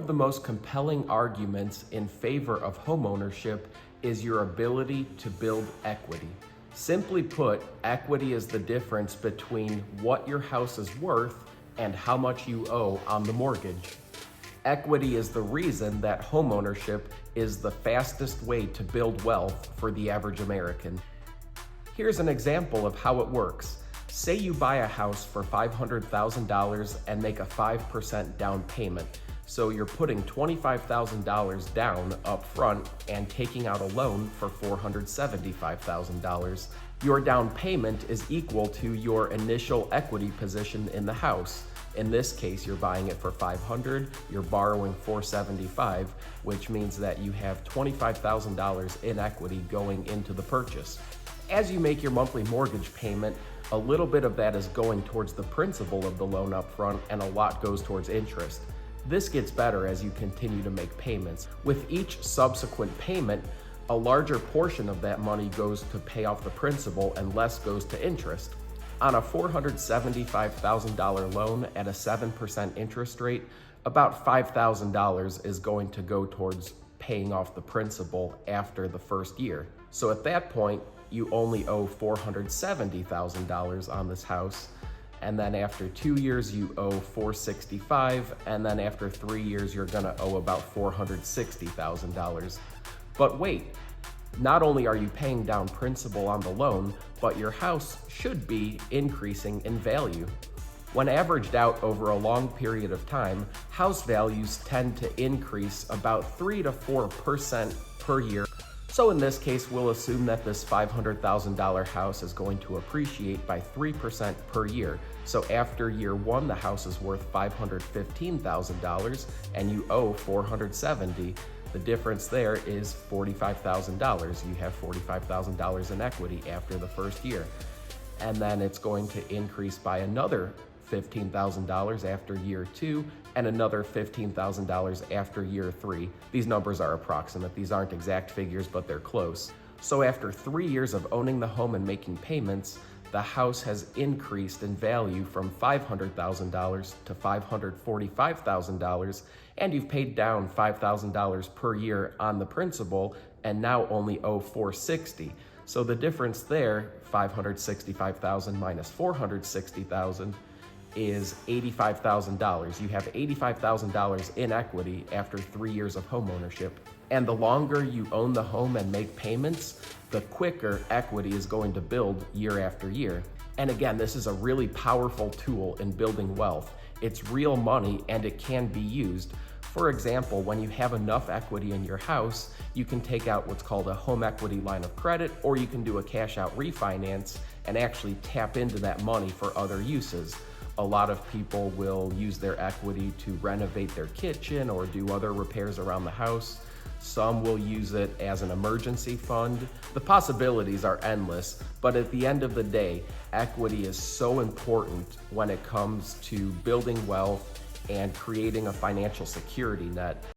of the most compelling arguments in favor of homeownership is your ability to build equity. Simply put, equity is the difference between what your house is worth and how much you owe on the mortgage. Equity is the reason that homeownership is the fastest way to build wealth for the average American. Here's an example of how it works. Say you buy a house for $500,000 and make a 5% down payment. So you're putting $25,000 down up front and taking out a loan for $475,000. Your down payment is equal to your initial equity position in the house. In this case, you're buying it for $500, you're borrowing $475, which means that you have $25,000 in equity going into the purchase. As you make your monthly mortgage payment, a little bit of that is going towards the principal of the loan up front and a lot goes towards interest. This gets better as you continue to make payments. With each subsequent payment, a larger portion of that money goes to pay off the principal and less goes to interest. On a $475,000 loan at a 7% interest rate, about $5,000 is going to go towards paying off the principal after the first year. So at that point, you only owe $470,000 on this house. And then after 2 years, you owe $465,000. And then after 3 years, you're gonna owe about $460,000. But wait, not only are you paying down principal on the loan, but your house should be increasing in value. When averaged out over a long period of time, house values tend to increase about 3 to 4% per year. So in this case, we'll assume that this $500,000 house is going to appreciate by 3% per year. So after year one, the house is worth $515,000 and you owe $470,000. The difference there is $45,000. You have $45,000 in equity after the first year. And then it's going to increase by another $15,000 after year two and another $15,000 after year three. These numbers are approximate. These aren't exact figures, but they're close. So after 3 years of owning the home and making payments, the house has increased in value from $500,000 to $545,000, and you've paid down $5,000 per year on the principal and now only owe $460,000. So the difference there, $565,000 minus $460,000, is $85,000. You have $85,000 in equity after 3 years of homeownership. And the longer you own the home and make payments, the quicker equity is going to build year after year. And again, this is a really powerful tool in building wealth. It's real money and it can be used. For example, when you have enough equity in your house, you can take out what's called a home equity line of credit, or you can do a cash out refinance and actually tap into that money for other uses. A lot of people will use their equity to renovate their kitchen or do other repairs around the house. Some will use it as an emergency fund. The possibilities are endless, but at the end of the day, equity is so important when it comes to building wealth and creating a financial security net.